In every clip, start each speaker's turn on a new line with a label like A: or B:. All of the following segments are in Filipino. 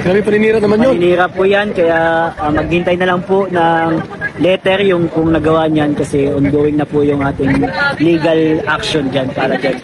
A: Grabe paninira naman yun.
B: Paninira po yan, kaya maghintay na lang po ng letter yung kung nagawa niyan kasi ongoing na po yung ating legal action dyan para dyan.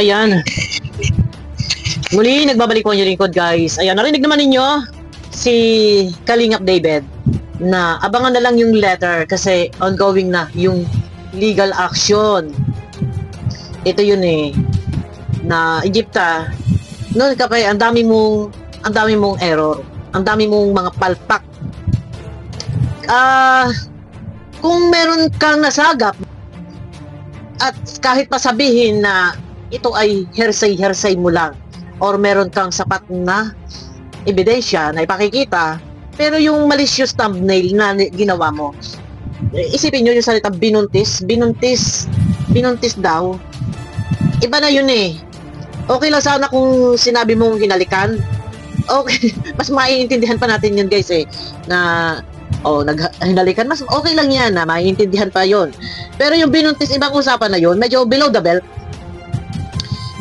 C: Ayan. Muli, nagbabalik po ang inyong lingkod, guys. Ayan, narinig naman ninyo si Kalingap David na abangan na lang yung letter kasi ongoing na yung legal action. Ito yun eh, na Egypta, noon kapay, ang dami mong error, ang dami mong mga palpak. Kung meron kang nasagap at kahit pasabihin na ito ay hearsay mo lang or meron kang sapat na ebidensya na ipakikita, pero yung malicious thumbnail na ginawa mo, isipin nyo yung salita binuntis daw, iba na yun eh. Okay lang sana kung sinabi mong hinalikan, okay, mas maiintindihan pa natin yun, guys eh, na hinalikan, mas okay lang yan na maiintindihan pa yun. Pero yung binuntis, ibang usapan na yun, medyo below the belt.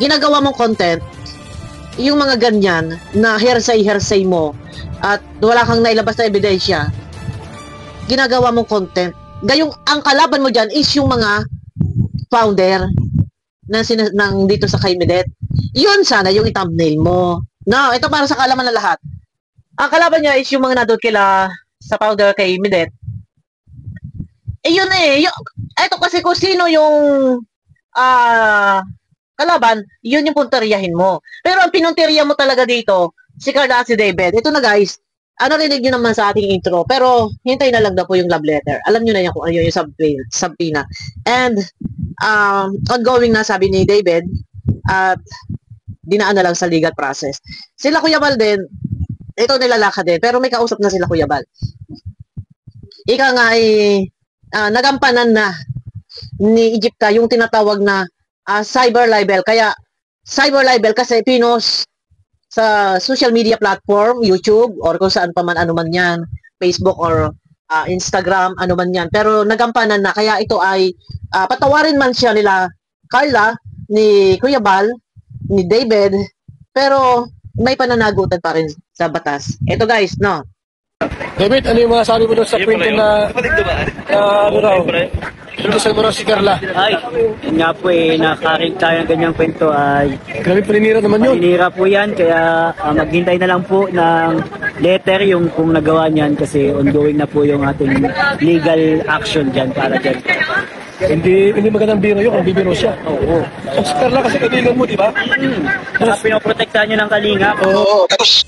C: Ginagawa mong content yung mga ganyan na hearsay mo at wala kang nailabas na ebidensya, ginagawa mong content. Gayong ang kalaban mo dyan is yung mga founder ng dito sa Kaymedet. Yun sana yung thumbnail mo. No, ito para sa kalaman ng lahat. Ang kalaban niya is yung mga nandun kila sa founder Kaymedet. Yun eh. Ito kasi kung sino yung kalaban, yun yung punteriyahin mo. Pero ang pinunteriya mo talaga dito, si Carla at si David. Ito na, guys, rinig nyo naman sa ating intro, pero hintay na lang daw po yung love letter. Alam nyo na yan kung ano yung subpoena. And, ongoing na, sabi ni David, at dinaan na lang sa legal process. Sila Kuya Bal din, ito nilalaka din, pero may kausap na sila Kuya Bal. Ika nga ay, nagampanan na ni Egypta yung tinatawag na cyber libel. Kaya cyber libel kasi pinos sa social media platform, YouTube or kung saan pa man, ano man yan, Facebook or Instagram, ano man yan, pero nagampanan na. Kaya ito ay patawarin man siya nila Carla, ni Kuya Bal, ni David, pero may pananagutan pa rin sa batas. Ito, guys, no?
A: David, ano yung mga sabi mo doon sa kwento na ano raw? Pindusan mo raw si Carla.
B: Ay, yun nga po eh, nakarinig tayo ng ganyang kwento ay
A: Grabe paninira naman yun.
B: paninira po yan, kaya maghintay na lang po ng letter yung kung nagawa niyan kasi ongoing na po yung ating legal action dyan para dyan.
A: Hindi magandang biro yun, kung bibiro siya.
B: Oo.
A: So, si Carla kasi kaibigan mo, di ba?
B: Saka pinoprotektahan nyo ng kalinga.
A: Oo, tapos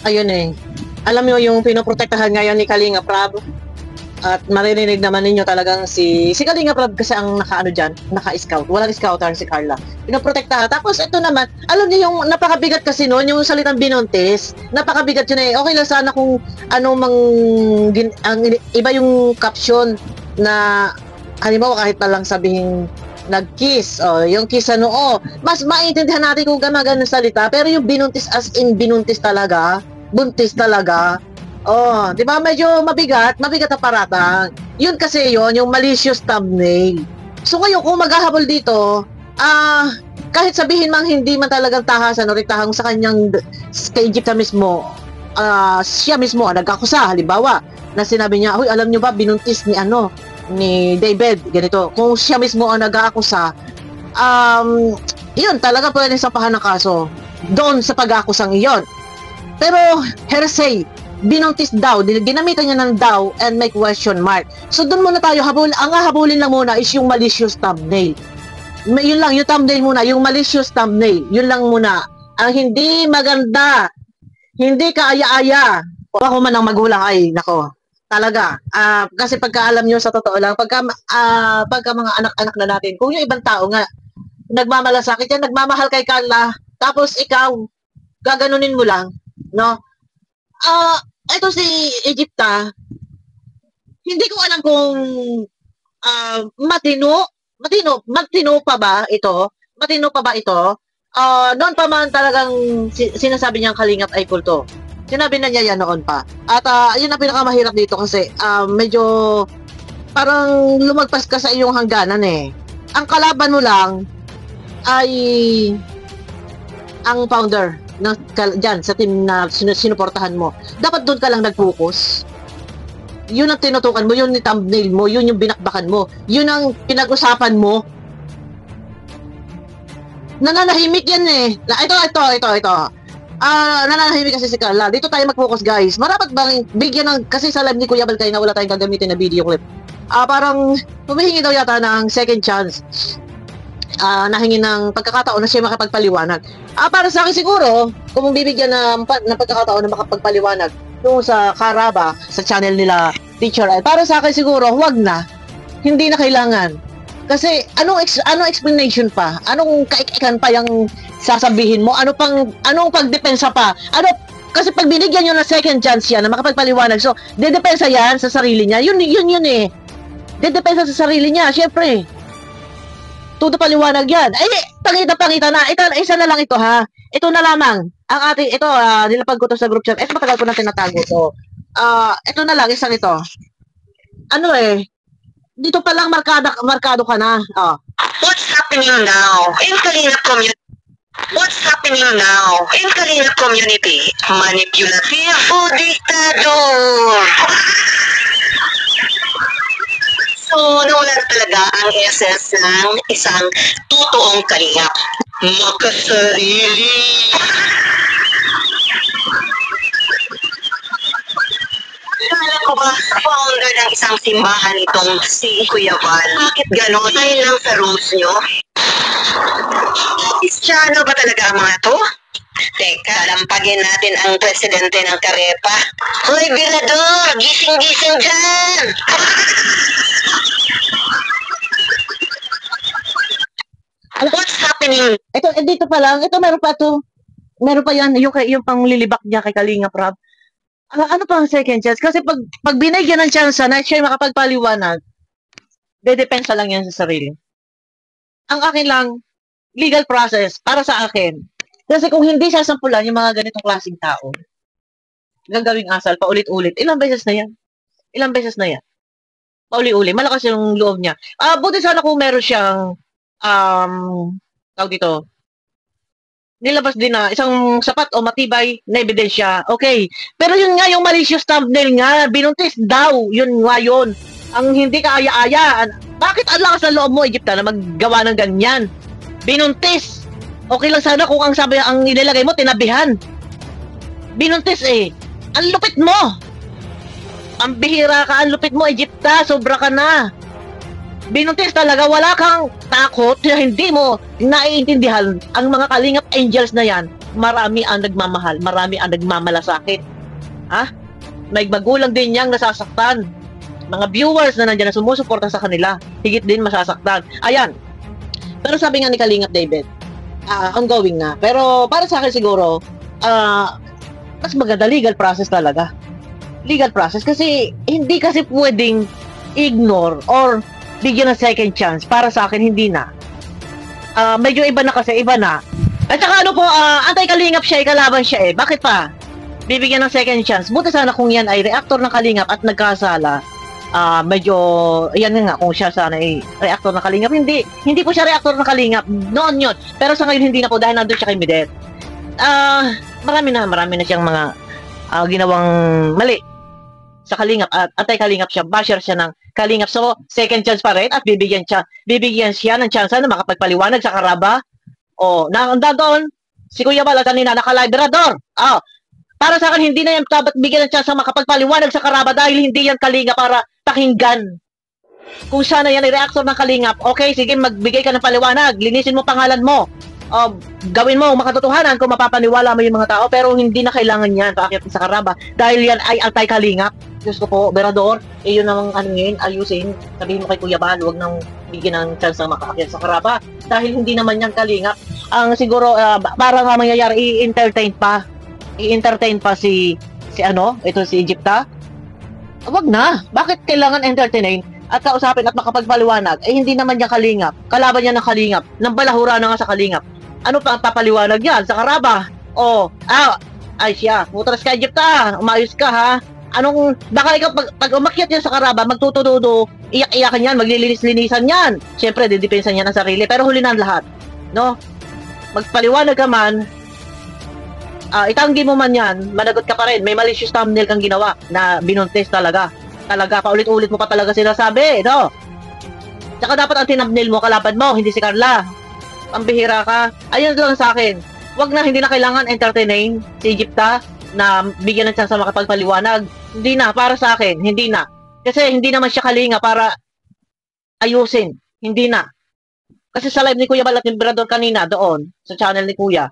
C: Ayun eh. Alam nyo yung pinoprotektahan ngayon ni Kalinga Prab. At maririnig naman ninyo talagang si Kalinga Prab kasi ang naka-ano dyan, naka-scout. Walang scouter si Carla. Pinoprotektahan. Tapos ito naman, alam niyo yung napakabigat kasi noon, yung salitang binuntis. Napakabigat yun eh. Okay lang sana kung iba yung caption na halimbawa kahit pa lang sabihin nag-kiss, yung kiss sa noo, mas maintindihan natin kung gano'n salita, pero yung binuntis as in binuntis talaga, buntis talaga, di ba medyo mabigat na paratang. Yun kasi yung malicious thumbnail. So ngayon, kung maghahabol dito, kahit sabihin mang hindi man talagang tahasan o ritahang sa kanyang, kay Egypta mismo, siya mismo nag-akusa, halimbawa, na sinabi niya, "Uy, alam niyo ba, binuntis ni David, ganito." Kung siya mismo ang nag-aakusa, yun, talaga pwede sampahan ng kaso doon sa pag-aakusang iyon. Pero, hearsay, binuntis daw, ginamitan niya ng daw and may question mark. So, doon muna tayo, ang habulin lang muna is yung malicious thumbnail. Yun lang, yung thumbnail muna, yung malicious thumbnail, yun lang muna. Ang hindi maganda, hindi kaaya-aya. O ako man ang magulang, ay, nako, talaga. Kasi pagka alam nyo sa totoo lang, pagka mga anak-anak na natin, kung yung ibang tao nga, nagmamalasakit yan, nagmamahal kay Carla, tapos ikaw, gaganunin mo lang, no? Ito si Egypta, hindi ko alam kung matino pa ba ito? Matino pa ba ito? Noon pa man talagang sinasabi niyang kalingap ay kulto. Sinabi na niya yan noon pa. At yun ang pinakamahirap dito kasi medyo parang lumagpas ka sa iyong hangganan eh. Ang kalaban mo lang ay ang founder ng dyan sa team na sinuportahan mo, dapat doon ka lang nag-focus. Yun ang tinutukan mo, yun yung thumbnail mo, yun yung binakbakan mo, yun ang pinag-usapan mo. Nananahimik yan eh. Ito. Nananahimik kasi si Carla. Dito tayo mag-focus, guys. Marapat bang bigyan ng, kasi sa live ni Kuya Bal kayo na wala tayong gagamitin na video clip. Parang humihingi daw yata ng second chance. Nahingi ng pagkakataon na siya makapagpaliwanag. Para sa akin siguro, kung bibigyan ng pagkakataon na makapagpaliwanag doon sa Karaba, sa channel nila Teacher Ay, para sa akin siguro, huwag na. Hindi na kailangan. Kasi anong explanation pa? Anong kaikikan pa yung sasabihin mo? Anong pagdepensa pa? Kasi pag binigyan nyo ng second chance yan na makapagpaliwanag, so dedepensa yan sa sarili niya. Yun eh. Dedepensa sa sarili niya, syempre. Todo paliwanag yan. Ay, pangita na. Isa na lang ito, ha. Ito na lamang. Ang ating, nilapag ko to sa group chat. Matagal ko na tinatago to. Ito na lang, isang ito. Dito pa lang markado ka na.
D: What's happening now in Kalingap community? What's happening now in Kalingap community? Manipulative o diktador? So, nawala talaga ang essence ng isang totoong kalingap. Makasarili. Alam ko ba, founder ng isang simbahan itong si Kuya Bal. Bakit gano'n? Dahil lang sa rules nyo? Kristyano ba talaga ang mga to? Teka, lampagin natin ang presidente ng Karepa. Hoy, Birador! Gising-gising dyan! What's happening?
C: Dito pa lang. Meron pa to. Meron pa yan. Yung panglilibak niya kay Kalinga Prab. Ano pa ang second chance? Kasi pag binigyan ng chance na siya makapagpaliwanag, dedepensa lang yan sa sarili. Ang akin lang, legal process, para sa akin. Kasi kung hindi sasampulan yung mga ganitong klaseng tao, gagawing asal, paulit-ulit, ilang beses na yan. Pauli-uli, malakas yung loob niya. Buti sana kung meron siyang tawag dito, nilabas din na isang sapat o matibay na ebidensya. Okay. Pero yun nga, yung malicious thumbnail nga, binuntis daw, yun nga yun. Ang hindi ka aya-aya. Bakit ang lakas ng loob mo, Egypta, na maggawa ng ganyan? Binuntis. Okay lang sana kung ang sabi, ang inilagay mo, tinabihan. Binuntis eh. Ang lupit mo. Ang bihira ka, ang lupit mo, Egypta, sobra ka na. Binuntis talaga, wala kang takot na hindi mo naiintindihan ang mga Kalingap Angels na yan. Marami ang nagmamahal, marami ang nagmamalasakit. May magulang din niyang nasasaktan. Mga viewers na nandiyan na sumusuporta sa kanila, higit din masasaktan. Ayan. Pero sabi nga ni Kalingap David, ongoing na. Pero para sa akin siguro, mas maganda legal process talaga. Legal process kasi hindi kasi pwedeng ignore or bigyan ng second chance. Para sa akin, hindi na. Medyo iba na kasi, iba na. At saka anti-Kalingap siya, kalaban siya eh. Bakit pa? Bibigyan ng second chance. Buti sana kung yan ay reactor ng Kalingap at nagkasala. Medyo, yan nga, kung siya sana ay reactor ng Kalingap. Hindi po siya reactor ng Kalingap. Noon yun. Pero sa ngayon, hindi na po dahil nandun siya kay Midet. Marami na siyang mga ginawang mali sa Kalingap at anti-Kalingap siya, basher siya ng Kalingap. So, second chance pa rin at bibigyan siya ng chance na makapagpaliwanag sa Karaba. Doon, si Kuya Bal kanina naka-liberador. Para sa akin, hindi na yan dapat bigyan ng chance na makapagpaliwanag sa Karaba dahil hindi yan Kalingap para pakinggan. Kung sana yan ay reactor ng Kalingap, okay, sige, magbigay ka ng paliwanag, linisin mo pangalan mo. Gawin mo makatotohanan kung mapapaniwala mo yung mga tao, pero hindi na kailangan yan paakyat sa Karaba dahil yan ay anti-Kalingap. Diyos ko po, Berador, yun namang ayusin, sabihin mo kay Kuya Bal, huwag nang bigyan ng chance na makaakyat sa Karaba dahil hindi naman yan Kalingap. Ang siguro, para nga mangyayari, i-entertain pa si Egypta. Wag na, bakit kailangan entertainin at kausapin at makapagpaliwanag? Hindi naman yan Kalingap, kalaban niya ng Kalingap, nang balahura na nga sa Kalingap. Ano pa ang papaliwanag yan sa Karaba? Ay siya, putras ka Egypta, umayos ka ha. Baka ikaw pag umakyat yan sa Karaba, magtutududo, iyak-iyakan yan, maglilinis-linisan yan. Siyempre, didepensa niya ng sarili, pero huli na ang lahat. No? Magpaliwanag ka man, itanggi mo man yan, managot ka pa rin. May malicious thumbnail kang ginawa na binuntis talaga. Talaga, paulit-ulit mo pa talaga sinasabi, no? Tsaka dapat ang tinubnail mo, kalaban mo, hindi si Carla. Pambihira ka. Ayun lang sa akin. Wag na, hindi na kailangan entertain si Egypta na bigyan ng chance sa makapagpaliwanag. Hindi na, para sa akin, hindi na. Kasi hindi naman siya kalinga para ayusin. Hindi na. Kasi sa live ni Kuya Balat Emperador kanina doon, sa channel ni Kuya,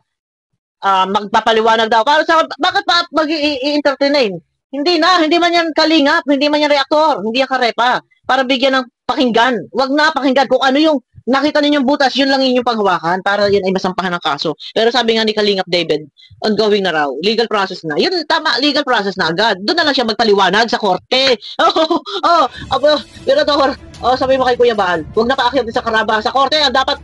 C: magpapaliwanag daw. Para sa bakit pa mag-i-entertain? Hindi na, hindi man yan kalingap, hindi man yan reaktor, hindi yan karepa. Para bigyan ng pakinggan. Wag na pakinggan kung ano yung nakita ninyong butas, yun lang inyong panghawakan para yun ay masampahan ng kaso. Pero sabi nga ni Kalingap David, ongoing na raw, legal process na. Yun, tama, legal process na agad. Doon na lang siya magpaliwanag sa korte. Sabi mo kay Kuya Baal, huwag na paakyat sa karaba sa korte, dapat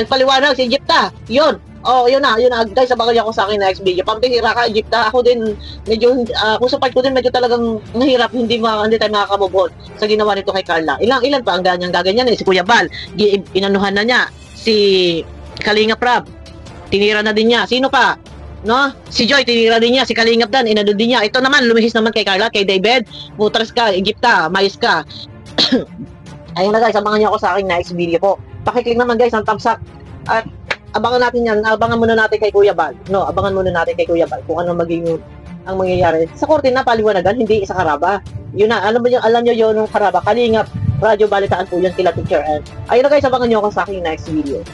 C: paliwanag si Egypta. Yun. Yun na. Guys, abangan niyo ako sa akin next video. Pampihira ka, Egypta. Ako din, medyo, kung sa part ko din, medyo talagang mahirap, hindi tayo makakamove on sa ginawa nito kay Carla. Ilan pa ang gaganyan si Kuya Bal. Inanuhan na niya. Si Kalingap Rab, tinira na din niya. Sino pa? No? Si Joy, tinira din niya. Si Kalingap Dan, inano din niya. Ito naman, lumihis naman kay Carla, kay David. Putras ka, Egypta, mais ka. Ayun na guys, abangan niyo ako sa aking next video po. Pakiclick naman guys ang thumbs up. At abangan natin yan, abangan muna natin kay Kuya Bal. No, abangan muna natin kay Kuya Bal kung ano maging ang mangyayari. Sa korte na paliwanagan, hindi sa karaba. Yun na, alam niyo yun ng karaba. Kalingap, radyo balitaan po yun kila Teacher N. Ayun na guys, abangan niyo ako sa aking next video.